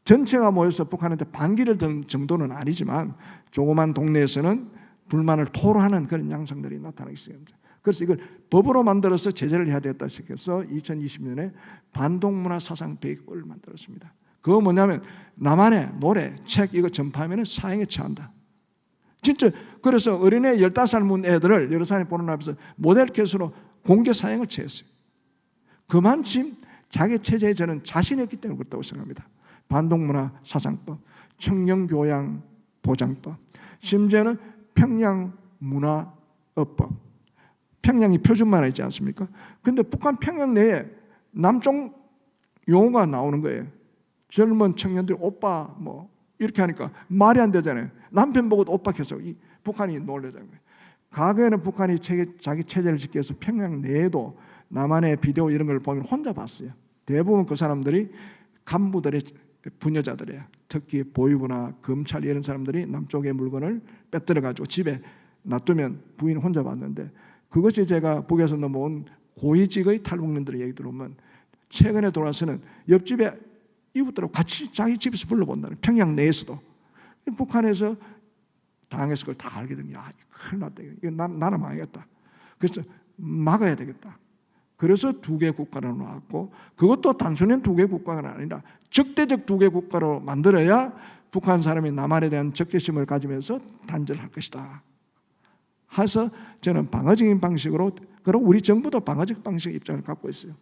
전체가 모여서 북한한테 반기를 든 정도는 아니지만 조그만 동네에서는 불만을 토로하는 그런 양상들이 나타나기 시작합니다. 그래서 이걸 법으로 만들어서 제재를 해야 되겠다 싶어서 2020년에 반동문화 사상 배격법을 만들었습니다. 그거 뭐냐면 남한의 노래, 책 이거 전파하면 사형에 처한다. 진짜 그래서 어린애 15살 문 애들을 여러 사람이 보는 앞에서 모델 케이스로 공개 사형을 처했어요. 그만큼 자기 체제에 저는 자신했기 때문에 그렇다고 생각합니다. 반동문화 사상법, 청년교양 보장법, 심지어는 평양문화어법. 평양이 표준만화 있지 않습니까? 그런데 북한 평양 내에 남쪽 용어가 나오는 거예요. 젊은 청년들이 오빠 뭐 이렇게 하니까 말이 안 되잖아요. 남편 보고도 오빠 계속 북한이 놀래자는 거예요. 과거에는 북한이 자기 체제를 지키기 위해서 평양 내에도 남한의 비디오 이런 걸 보면 혼자 봤어요. 대부분 그 사람들이 간부들의 부녀자들이에요. 특히 보위부나 검찰 이런 사람들이 남쪽의 물건을 빼들어가지고 집에 놔두면 부인 혼자 봤는데 그것이 제가 북에서 넘어온 고위직의 탈북민들의 얘기 들어보면 최근에 돌아서는 옆집에 이웃들하고 같이 자기 집에서 불러본다는 평양 내에서도 북한에서 당해서 그걸 다 알게 된 게 큰일 났다. 이거 나라 망하겠다. 그래서 막아야 되겠다. 그래서 두 개 국가로 나왔고 그것도 단순히 두 개 국가가 아니라 적대적 두 개 국가로 만들어야 북한 사람이 남한에 대한 적개심을 가지면서 단절할 것이다. 해서 저는 방어적인 방식으로 그리고 우리 정부도 방어적 방식의 입장을 갖고 있어요.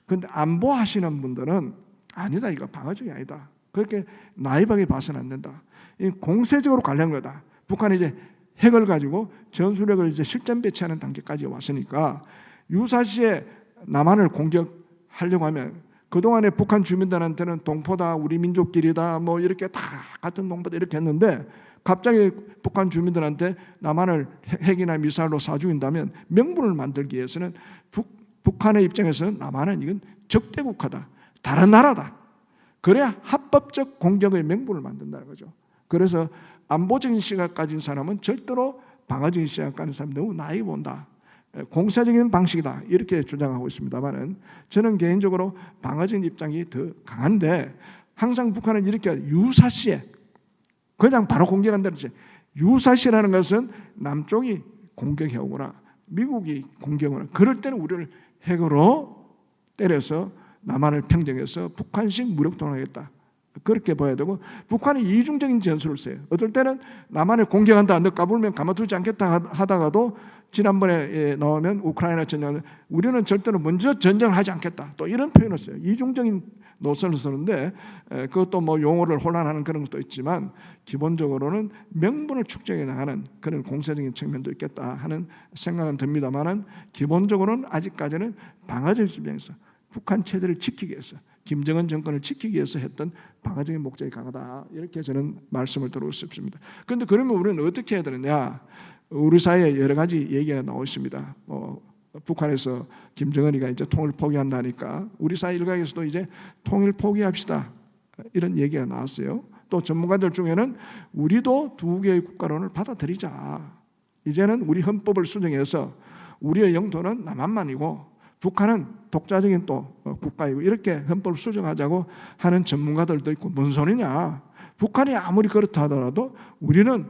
그런데 안보하시는 분들은 아니다. 이거 방어적이 아니다. 그렇게 나이하게 봐서는 안 된다. 이 공세적으로 가려는 거다. 북한이 이제 핵을 가지고 전술핵을 이제 실전 배치하는 단계까지 왔으니까 유사시에 남한을 공격하려고 하면 그동안에 북한 주민들한테는 동포다, 우리 민족끼리다, 뭐 이렇게 다 같은 동포다 이렇게 했는데 갑자기 북한 주민들한테 남한을 핵이나 미사일로 쏴 죽인다면 명분을 만들기 위해서는 북한의 입장에서는 남한은 이건 적대국가다. 다른 나라다. 그래야 합법적 공격의 명분을 만든다는 거죠. 그래서 안보적인 시각 가진 사람은 절대로 방어적인 시각 가진 사람은 너무 나이 본다. 공세적인 방식이다. 이렇게 주장하고 있습니다만은 저는 개인적으로 방어적인 입장이 더 강한데 항상 북한은 이렇게 유사시에 그냥 바로 공격한다는 거지. 유사시라는 것은 남쪽이 공격해오거나 미국이 공격하거나 그럴 때는 우리를 핵으로 때려서 남한을 평정해서 북한식 무력 통합하겠다. 그렇게 봐야 되고 북한이 이중적인 전술을 써요. 어떨 때는 남한을 공격한다. 너 까불면 가만두지 않겠다 하다가도 지난번에 나오면 우크라이나 전쟁을 우리는 절대로 먼저 전쟁을 하지 않겠다. 또 이런 표현을 써요. 이중적인 노선을 쓰는데 그것도 뭐 용어를 혼란하는 그런 것도 있지만 기본적으로는 명분을 축적해 나가는 그런 공세적인 측면도 있겠다 하는 생각은 듭니다만은 기본적으로는 아직까지는 방어적 입장에서 북한 체제를 지키기 위해서 김정은 정권을 지키기 위해서 했던 방어적인 목적이 강하다. 이렇게 저는 말씀을 드리고 싶습니다. 그런데 그러면 우리는 어떻게 해야 되느냐? 우리 사이에 여러 가지 얘기가 나오십니다. 북한에서 김정은이가 이제 통일 포기한다니까 우리 사회 일각에서도 이제 통일 포기합시다. 이런 얘기가 나왔어요. 또 전문가들 중에는 우리도 두 개의 국가론을 받아들이자. 이제는 우리 헌법을 수정해서 우리의 영토는 남한만이고 북한은 독자적인 또 국가이고 이렇게 헌법을 수정하자고 하는 전문가들도 있고 뭔 소리냐. 북한이 아무리 그렇다 하더라도 우리는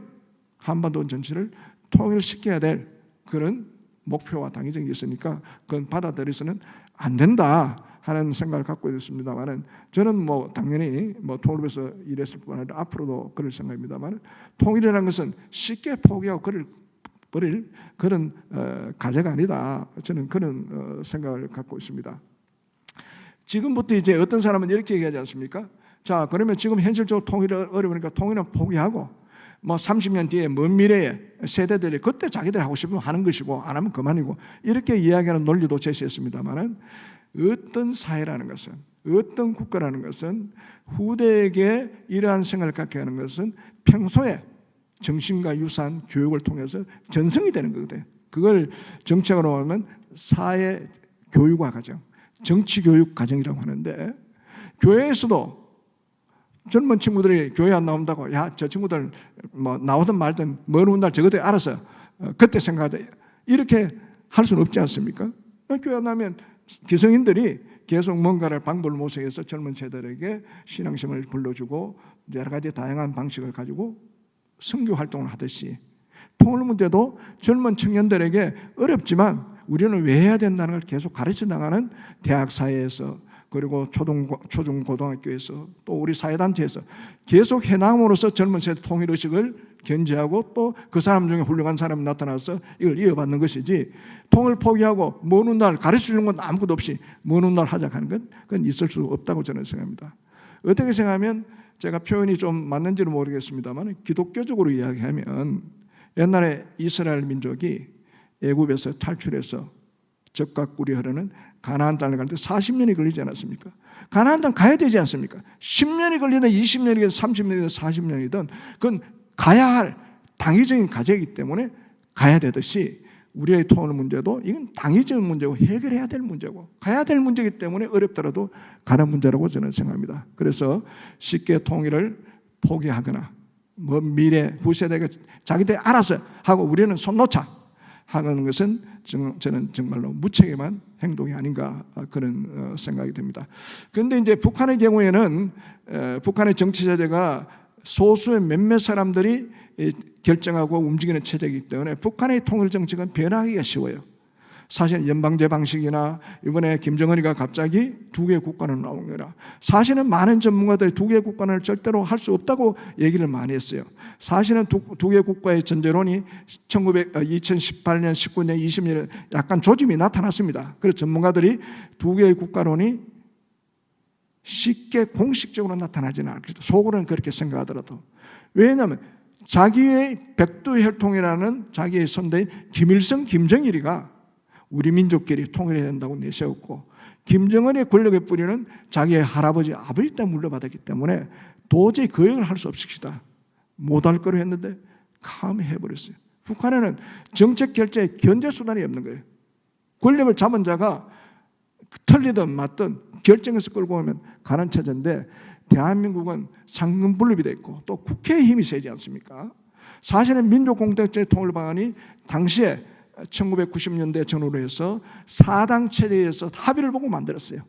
한반도 전체를 통일시켜야 될 그런 목표와 당위적인 게 있으니까 그건 받아들여서는 안 된다 하는 생각을 갖고 있습니다만은 저는 뭐 당연히 뭐 통일부에서 일했을 뿐 아니라 앞으로도 그럴 생각입니다만 통일이라는 것은 쉽게 포기하고 버릴 그런 과제가 아니다. 저는 그런 생각을 갖고 있습니다. 지금부터 이제 어떤 사람은 이렇게 얘기하지 않습니까? 자, 그러면 지금 현실적으로 통일이 어려우니까 통일은 포기하고 뭐 30년 뒤에 먼 미래에 세대들이 그때 자기들이 하고 싶으면 하는 것이고 안 하면 그만이고 이렇게 이야기하는 논리도 제시했습니다만은 어떤 사회라는 것은 어떤 국가라는 것은 후대에게 이러한 생각을 갖게 하는 것은 평소에 정신과 유산, 교육을 통해서 전승이 되는 거거든요. 그걸 정책으로 하면 사회 교육화 과정, 정치 교육 과정이라고 하는데 교회에서도 젊은 친구들이 교회 안 나온다고 야, 저 친구들 뭐 나오든 말든 먼 훗날 저것들 알아서 그때 생각하자 이렇게 할 수는 없지 않습니까? 교회 안 나면 기성인들이 계속 뭔가를 방법을 모색해서 젊은 세대에게 신앙심을 불러주고 여러 가지 다양한 방식을 가지고 선교 활동을 하듯이 통일 문제도 젊은 청년들에게 어렵지만 우리는 왜 해야 된다는 걸 계속 가르쳐 나가는 대학 사회에서 그리고 초중 고등학교에서 또 우리 사회단체에서 계속 해나감으로써 젊은 세대 통일의식을 견지하고 또 그 사람 중에 훌륭한 사람이 나타나서 이걸 이어받는 것이지 통일 포기하고 먼 훗날 가르쳐주는 건 아무것도 없이 먼 훗날 하자 하는 건 그건 있을 수 없다고 저는 생각합니다. 어떻게 생각하면 제가 표현이 좀 맞는지는 모르겠습니다만 기독교적으로 이야기하면 옛날에 이스라엘 민족이 애굽에서 탈출해서 적과 꿀이 흐르는 가나안 땅을 갈 때 40년이 걸리지 않았습니까? 가나안 땅 가야 되지 않습니까? 10년이 걸리든 20년이든 30년이든 40년이든 그건 가야 할 당위적인 과제이기 때문에 가야 되듯이 우리의 통일 문제도 이건 당위적인 문제고 해결해야 될 문제고 가야 될 문제이기 때문에 어렵더라도 가는 문제라고 저는 생각합니다. 그래서 쉽게 통일을 포기하거나 먼 미래 후세대가 자기들 알아서 하고 우리는 손 놓자 하는 것은 저는 정말로 무책임한 행동이 아닌가 그런 생각이 듭니다. 그런데 이제 북한의 경우에는 북한의 정치 체제가 소수의 몇몇 사람들이 결정하고 움직이는 체제이기 때문에 북한의 통일 정책은 변하기가 쉬워요. 사실 연방제 방식이나 이번에 김정은이가 갑자기 두 개의 국가는 나온 거라 사실은 많은 전문가들이 두 개의 국가는 절대로 할 수 없다고 얘기를 많이 했어요. 사실은 두 개의 국가의 전제론이 2018년, 19년, 20년에 약간 조짐이 나타났습니다. 그래서 전문가들이 두 개의 국가론이 쉽게 공식적으로 나타나지는 않겠죠. 속으로는 그렇게 생각하더라도. 왜냐하면 자기의 백두혈통이라는 자기의 선대인 김일성, 김정일이가 우리 민족끼리 통일해야 된다고 내세웠고 김정은의 권력의 뿌리는 자기의 할아버지, 아버지 때 물려받았기 때문에 도저히 거역을 할 수 없습니다. 못할 거로 했는데 감히 해버렸어요. 북한에는 정책 결제에 견제 수단이 없는 거예요. 권력을 잡은 자가 틀리든 맞든 결정해서 끌고 오면 가는 체제인데 대한민국은 상근분립이 되어 있고 또 국회의 힘이 세지 않습니까? 사실은 민족공동체 통일 방안이 당시에 1990년대 전후로 해서 4당 체제에서 합의를 보고 만들었어요.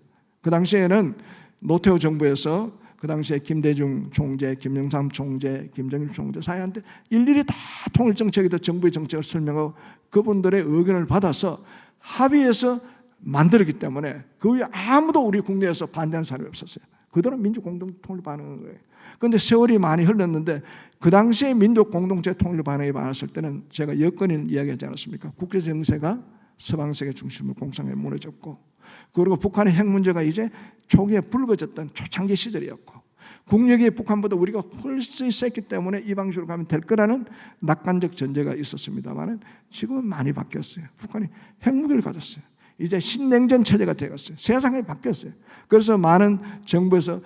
그 당시에는 노태우 정부에서 그 당시에 김대중 총재, 김영삼 총재, 김정일 총재 사이한테 일일이 다 통일정책이다 정부의 정책을 설명하고 그분들의 의견을 받아서 합의해서 만들었기 때문에 그 위에 아무도 우리 국내에서 반대하는 사람이 없었어요. 그대로 민족공동통일 반응인 거예요. 그런데 세월이 많이 흘렀는데 그 당시에 민족공동체 통일 반응이 많았을 때는 제가 여건인 이야기하지 않았습니까? 국제정세가 서방세계 중심으로 공상에 무너졌고 그리고 북한의 핵 문제가 이제 초기에 불거졌던 초창기 시절이었고 국력이 북한보다 우리가 훨씬 셌기 때문에 이 방식으로 가면 될 거라는 낙관적 전제가 있었습니다만 지금은 많이 바뀌었어요. 북한이 핵무기를 가졌어요. 이제 신냉전 체제가 되었어요. 세상이 바뀌었어요. 그래서 많은 정부에서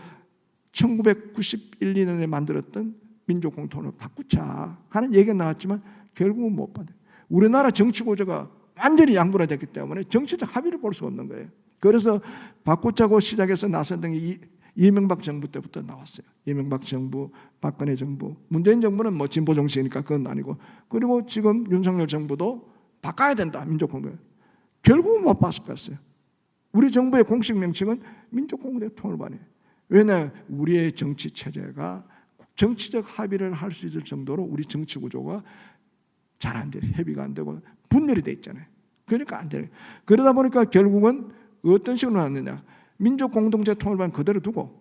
1991, 2년에 만들었던 민족공통을 바꾸자 하는 얘기가 나왔지만 결국은 못 받아요. 우리나라 정치 구조가 완전히 양분화됐기 때문에 정치적 합의를 볼 수 없는 거예요. 그래서 바꾸자고 시작해서 나섰던 게 이명박 정부 때부터 나왔어요. 이명박 정부, 박근혜 정부, 문재인 정부는 뭐 진보 정치니까 그건 아니고, 그리고 지금 윤석열 정부도 바꿔야 된다, 민족공동. 결국은 못 바꿨어요. 우리 정부의 공식 명칭은 민족공동 통일반이에요. 왜냐, 우리의 정치 체제가 정치적 합의를 할 수 있을 정도로 우리 정치 구조가 잘 안 돼, 협의가 안 되고 분열이 돼 있잖아요. 그러니까 안 돼요. 그러다 보니까 결국은 어떤 식으로 나왔느냐, 민족공동체 통일반 그대로 두고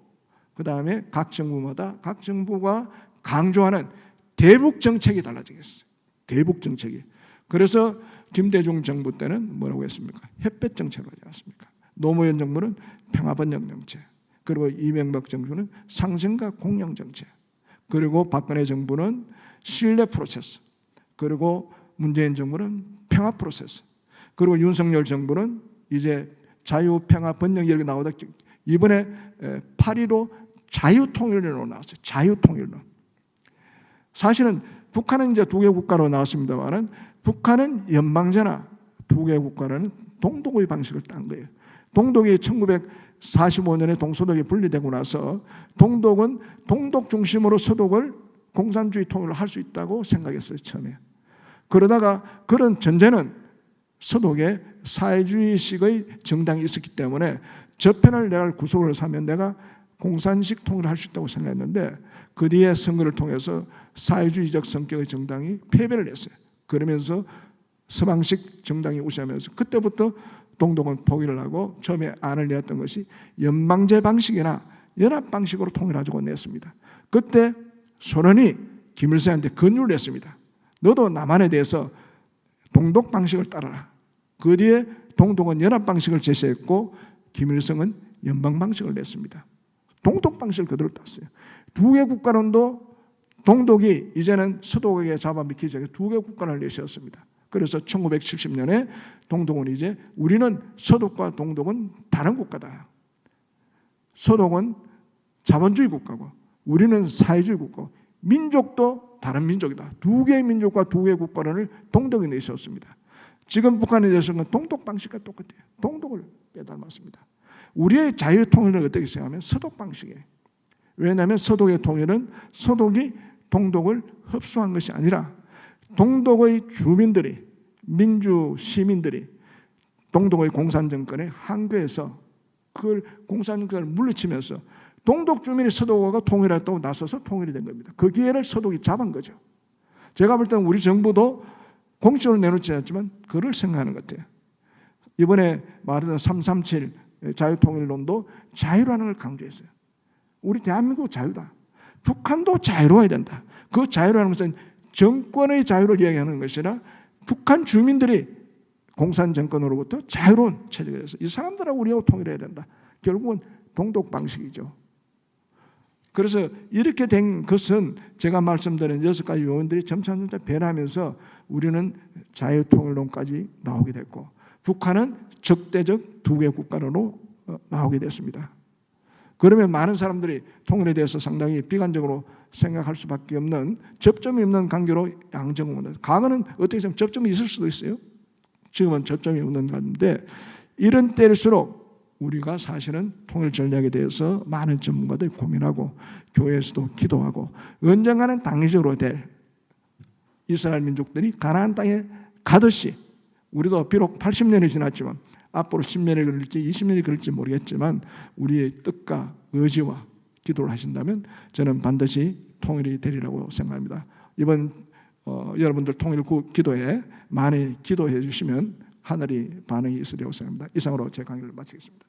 그 다음에 각 정부마다 각 정부가 강조하는 대북 정책이 달라지겠어요. 대북 정책이. 그래서 김대중 정부 때는 뭐라고 했습니까? 햇볕 정책을 하지 않습니까? 노무현 정부는 평화번영 정책, 그리고 이명박 정부는 상생과 공영 정책, 그리고 박근혜 정부는 신뢰 프로세스, 그리고 문재인 정부는 평화 프로세스, 그리고 윤석열 정부는 이제 자유, 평화, 번영 이렇게 나오다 이번에 8.15 자유통일론으로 나왔어요. 자유통일론. 사실은 북한은 이제 두 개 국가로 나왔습니다만은 북한은 연방제나 두 개 국가라는 동독의 방식을 딴 거예요. 동독이 1945년에 동서독이 분리되고 나서 동독은 동독 중심으로 서독을 공산주의 통일을 할 수 있다고 생각했어요, 처음에. 그러다가 그런 전제는 서독에 사회주의식의 정당이 있었기 때문에 저편을 내가 구속을 사면 내가 공산식 통일을 할 수 있다고 생각했는데, 그 뒤에 선거를 통해서 사회주의적 성격의 정당이 패배를 했어요. 그러면서 서방식 정당이 우세하면서 그때부터 동독은 포기를 하고 처음에 안을 내었던 것이 연방제 방식이나 연합 방식으로 통일하자고 냈습니다. 그때 소련이 김일성한테 권유를 했습니다. 너도 남한에 대해서 동독 방식을 따라라. 그 뒤에 동독은 연합 방식을 제시했고 김일성은 연방 방식을 냈습니다. 동독 방식을 그대로 땄어요. 두 개 국가론도 동독이 이제는 서독에게 잡아먹히기 전에 두 개 국가를 내세웠습니다. 그래서 1970년에 동독은 이제 우리는 서독과 동독은 다른 국가다. 서독은 자본주의 국가고 우리는 사회주의 국가고 민족도 다른 민족이다. 두 개의 민족과 두 개의 국가론을 동독이 내세웠습니다. 지금 북한에 대해서는 동독 방식과 똑같아요. 동독을 빼닮았습니다. 우리의 자유통일을 어떻게 생각하면 서독 방식이에요. 왜냐하면 서독의 통일은 서독이 동독을 흡수한 것이 아니라 동독의 주민들이, 민주 시민들이 동독의 공산정권의 한거에서 그걸 공산정권을 물리치면서 동독 주민이 서독과 통일했다고 나서서 통일이 된 겁니다. 그 기회를 서독이 잡은 거죠. 제가 볼 때는 우리 정부도 공식으로 내놓지 않았지만 그를 생각하는 것 같아요. 이번에 말하던 337 자유통일론도 자유라는 걸 강조했어요. 우리 대한민국 자유다. 북한도 자유로워야 된다. 그 자유라는 것은 정권의 자유를 이야기하는 것이 아니라 북한 주민들이 공산 정권으로부터 자유로운 체제가 돼서 이 사람들하고 우리하고 통일해야 된다. 결국은 동독 방식이죠. 그래서 이렇게 된 것은 제가 말씀드린 6가지 요인들이 점차 변하면서 우리는 자유통일론까지 나오게 됐고 북한은 적대적 두 개 국가로 나오게 됐습니다. 그러면 많은 사람들이 통일에 대해서 상당히 비관적으로 생각할 수밖에 없는 접점이 없는 관계로 양정을 과거는 어떻게 보면 접점이 있을 수도 있어요. 지금은 접점이 없는 관계인데 이런 때일수록 우리가 사실은 통일 전략에 대해서 많은 전문가들이 고민하고 교회에서도 기도하고 언젠가는 당위적으로 될 이스라엘 민족들이 가나안 땅에 가듯이 우리도 비록 80년이 지났지만 앞으로 10년이 걸릴지 20년이 걸릴지 모르겠지만 우리의 뜻과 의지와 기도를 하신다면 저는 반드시 통일이 되리라고 생각합니다. 이번 여러분들 통일 기도에 많이 기도해 주시면 하늘이 반응이 있으리라고 생각합니다. 이상으로 제 강의를 마치겠습니다.